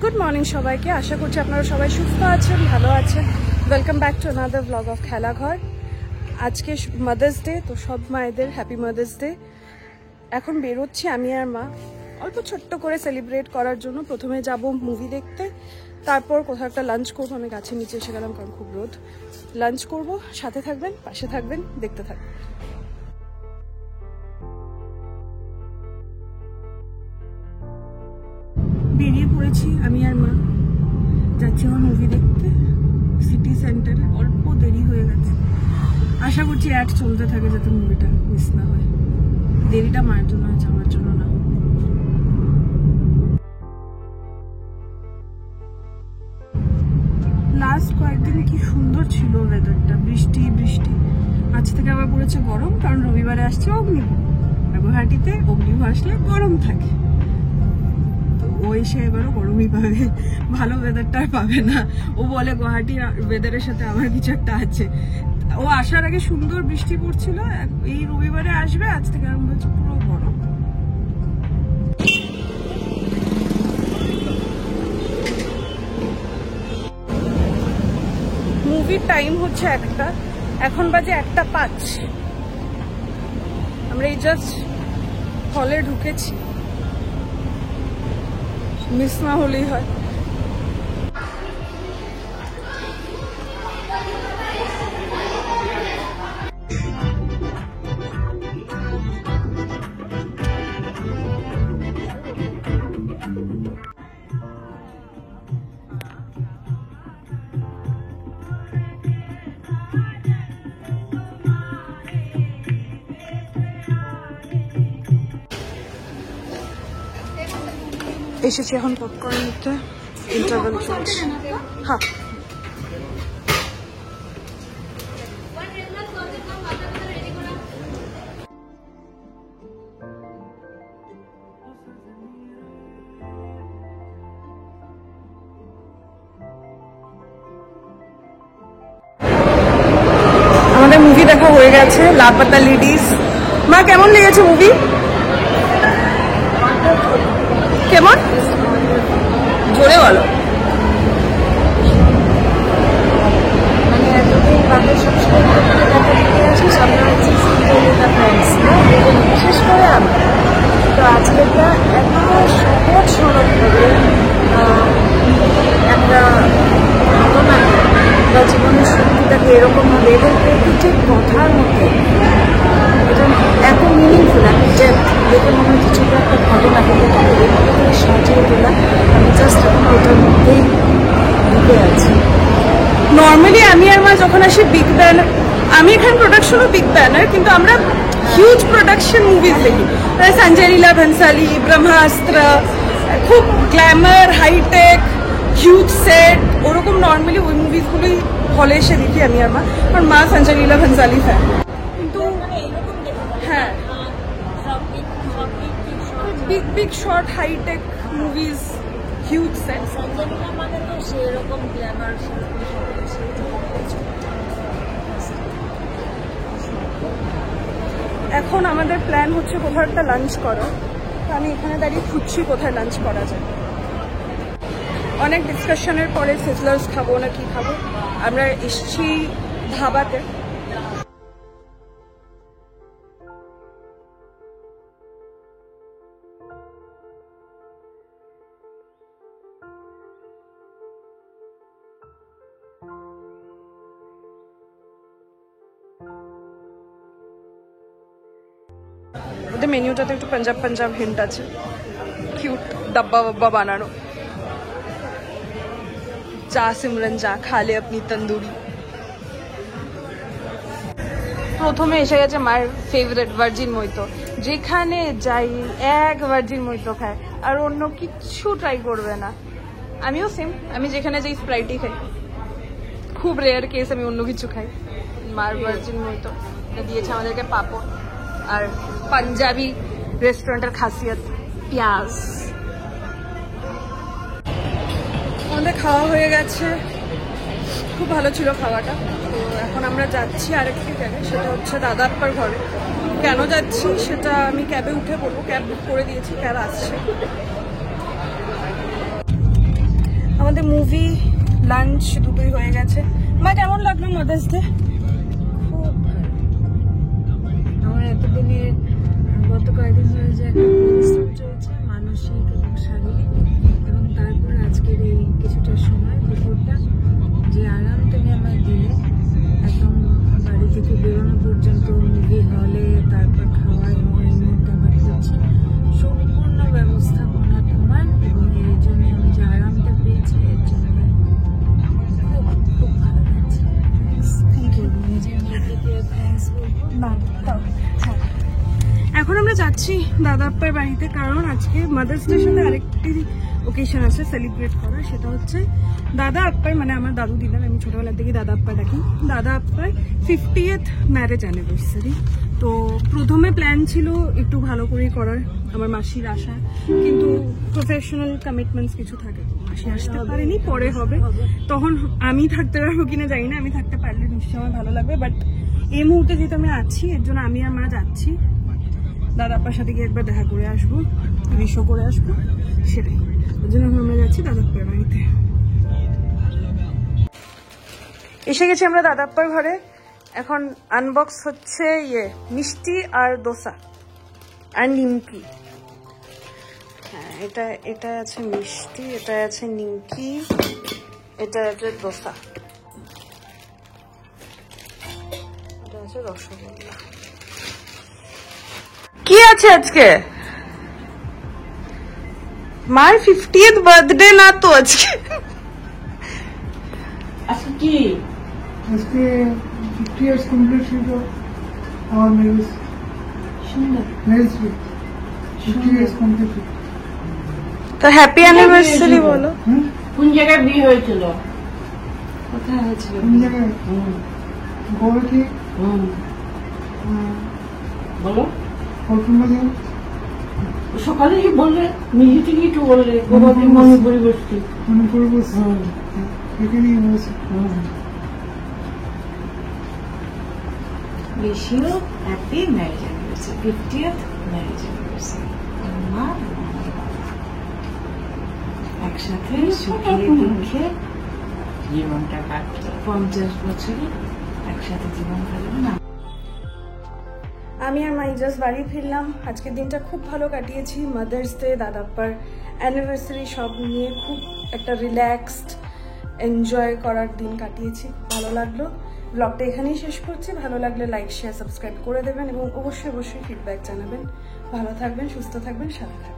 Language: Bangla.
গুড মর্নিং সবাইকে, আশা করছি আপনারা সবাই সুস্থ আছেন, ভালো আছেন। Welcome back to another blog of Khelaghar. আজকে মাদার্স ডে, তো সব মায়েদের হ্যাপি মাদার্স ডে। এখন বেরোচ্ছি আমি আর মা অল্প ছোট্ট করে সেলিব্রেট করার জন্য। প্রথমে যাব মুভি দেখতে, তারপর কোথাও একটা লাঞ্চ করবো। আমি গাছের নিচে এসে গেলাম কারণ খুব রোদ। লাঞ্চ করব, সাথে থাকবেন, পাশে থাকবেন, দেখতে থাকবেন। বেরিয়ে পড়েছি আমি আর মা, যাচ্ছি আমার মুভি দেখতে সিটি সেন্টারে। অল্প দেরি হয়ে গেছে, আশা করছি অ্যাড চলতে থাকে যাতে মুভিটা মিস না হয়। দেরিটা মায়ের জন্য হয়েছে, আমার জন্য না। লাস্ট কয়েকদিন কি সুন্দর ছিল ওয়েদারটা, বৃষ্টি বৃষ্টি। আজ থেকে আবার পড়েছে গরম, কারণ রবিবারে আসছে অগ্নিভূ। আর গুয়াহাটিতে অগ্নিভূ আসলে গরম থাকে, ও এসে এবারও গরমই পাবে, ভালো ওয়েদারটা আর পাবে না। ও বলে গুয়াহাটি ওয়েদারের সাথে আমার কিছু একটা আছে। ও আসার আগে সুন্দর বৃষ্টি পড়ছিল, এই রবিবারে আসবে, আজ থেকে আরম্ভ হচ্ছে পুরো গরম। মুভির টাইম হচ্ছে 1টা, এখন বাজে 1:05। আমরা এই জাস্ট হলে ঢুকেছি, মিস না হলেই হয়। এসেছি এখন পপকর্ন নিতে, ইন্টারভেল চলছে। হ্যাঁ, আমাদের মুভি দেখা হয়ে গেছে, লাপাতা লেডিস। মা, কেমন লেগেছে মুভি? কেমন, জোরে বলো। মানে এতদিন বাকি সবসময় দেখা দিতে আসিস, আমরা হচ্ছে ফ্রেন্ডস না, বিশেষ করে আমরা তো আজকেরটা এত সহজ সরলভাবে একটা ঘটনা বা জীবনের সত্যিটাকে এরকমভাবে এদের প্রতিটি কথার মধ্যে এটা এত মিনিংফুল, একটা ডেপথ দেখে মনে হচ্ছে ছোটো একটা ঘটনা, কিন্তু তাকে এভাবে করে সাজিয়ে তোলা। আমি জাস্ট এখন ওটার মধ্যেই ঢুকে আছি। নর্মালি আমি আর মা যখন আসি বিগ ব্যানার, আমি এখানে প্রোডাকশনও বিগ ব্যানার, কিন্তু আমরা হিউজ প্রোডাকশন মুভিজ দেখি। সঞ্জয় লীলা ভনসালি, ব্রহ্মাস্ত্র, খুব গ্ল্যামার, হাইটেক, হিউজ সেট, ওরকম নর্মালি ওই মুভিজগুলোই হলে এসে দেখি আমি আর মা, কারণ মা সঞ্জয় লীলা ভনসালি ফ্যান। কিন্তু হ্যাঁ, big big short hi tech movies, huge set. Sanjay Leela মানে তো সেরকম গ্ল্যামার। এখন আমাদের প্ল্যান হচ্ছে কোথাও একটা লাঞ্চ করা। আমি এখানে দাঁড়িয়ে খুঁজছি কোথায় লাঞ্চ করা যায়। অনেক ডিসকাশনের পরে সিজলার্স খাবো না কি খাবো, আমরা এসছি ধাবাতে। ওদের মেনুটাতে একটু পাঞ্জাব পাঞ্জাব হিন্ট আছে, কিউট ডাব্বা বাব্বা বানানো। যা সিমরন যা, খালে আপনি তন্দুরি। প্রথমে এসে গেছে মায়ের ফেভারিট ভার্জিন মইতো। যেখানে যাই এক ভার্জিন মইতো খায়, আর অন্য কিচ্ছু ট্রাই করবে না। আমিও সেম, আমি যেখানে যাই স্প্রাইটই খাই, খুব রেয়ার কেস আমি অন্য কিছু খাই। মার ভার্জিন মইতো দিয়েছে আমাদেরকে পাপড়, আর পাঞ্জাবি রেস্টুরেন্টের খাসিয়ত পেঁয়াজ। আমাদের খাওয়া হয়ে গেছে, খুব ভালো ছিল খাওয়াটা। তো এখন আমরা যাচ্ছি আরেকটি জায়গায়, সেটা হচ্ছে দাদাপ্পার ঘরে। কেন যাচ্ছি সেটা আমি ক্যাবে উঠে বলবো, ক্যাব বুক করে দিয়েছি, ক্যাব আসছে। আমাদের মুভি লাঞ্চ দুটোই হয়ে গেছে। মা কেমন লাগলো মাদার্স ডে? খুব ভালো। আমার এতদিনের গত কয়েকদিন ধরে যে একটা পরিশ্রম চলছে মানসিক এবং শারীরিক, এবং তারপর আজকের এই কিছুটা সময় দুপুরটা যে আরাম তুমি আমায় দিলে, একদম বাড়ি থেকে বেরোনো পর্যন্ত মুভি হলে, তারপর খাওয়া এবং এই মুহূর্তে আবার করছি, সম্পূর্ণ ব্যবস্থাপনা তোমার, এবং এর জন্য আমি যে আরামটা পেয়েছি এর জন্য খুব খুব ভালো লাগছে। নিজের নিজেকে থ্যাঙ্কস বলবো না তাও হ্যাঁ। এখন আমরা যাচ্ছি দাদাপ্পার বাড়িতে, কারণ আজকে মাদার্স ডের সাথে আরেকটি ওকেশন আছে সেলিব্রেট করা। সেটা হচ্ছে দাদা আপ্পার, মানে আমার দাদু দিদার, আমি ছোটবেলার থেকে দাদা আপ্পা ডাকি, দাদা আপ্পার 50th ম্যারেজ অ্যানিভার্সারি। তো প্রথমে প্ল্যান ছিল একটু ভালো করেই করার, আমার মাসির আশা, কিন্তু প্রফেশনাল কমিটমেন্টস কিছু থাকে, মাসি আসতে পারেনি, পরে হবে। তখন আমি থাকতে পারবো কিনা জানি না, আমি থাকতে পারলে নিশ্চয়ই আমার ভালো লাগবে। বাট এই মুহূর্তে যেহেতু আমি আছি, এর জন্য আমি আর মা যাচ্ছি দাদা আপ্পার সাথে গিয়ে একবার দেখা করে আসবো, রিশো করে আসবো, সেটাই। ওই জন্য আমরা যাচ্ছি দাদা আপ্পার বাড়িতে। এসে গেছি আমরা দাদা আপ্পার ঘরে। এখন আনবক্স হচ্ছে মিষ্টি আর দোসা আর নিমকি। হ্যাঁ, এটা আছে মিষ্টি, এটা আছে নিমকি, এটা আছে দোসা, এটা আছে রসগোল্লা। কি আছে আজকে? মার 50th বার্থডে না তো আজকে? আজকে কি? আজকে 50 years completion of our marriage. সুন্দর। Marriage week. 50 years completed. তো হ্যাপি অ্যানিভার্সারি বলো। কোন জায়গায় বিয়ে হয়েছিল? কোথায় হয়েছিল? কোন জায়গায়? গোয়াতে বলো। কল্পনা সকালে কি বললে? নিজে থেকে একটু বললে গোবাতে মণিপুরি বসছি। মণিপুর বসে এখানেই হয়েছে। বেশিও happy marriage anniversary, 50th marriage anniversary. মা একসাথে সুখে দুঃখে জীবনটা কাটছে। 50 বছরে একসাথে জীবন কাটাবে না। আমি আর মাই জাস্ট বাড়ি ফিরলাম। আজকের দিনটা খুব ভালো কাটিয়েছি, মাদার্স ডে, দাদাপ্পার অ্যানিভার্সারি সব নিয়ে খুব একটা রিল্যাক্সড এনজয় করার দিন কাটিয়েছি। ভালো লাগলো। ব্লগটা এখানেই শেষ করছি। ভালো লাগলে লাইক, শেয়ার, সাবস্ক্রাইব করে দেবেন এবং অবশ্যই অবশ্যই ফিডব্যাক জানাবেন। ভালো থাকবেন, সুস্থ থাকবেন, সাথে থাকবেন।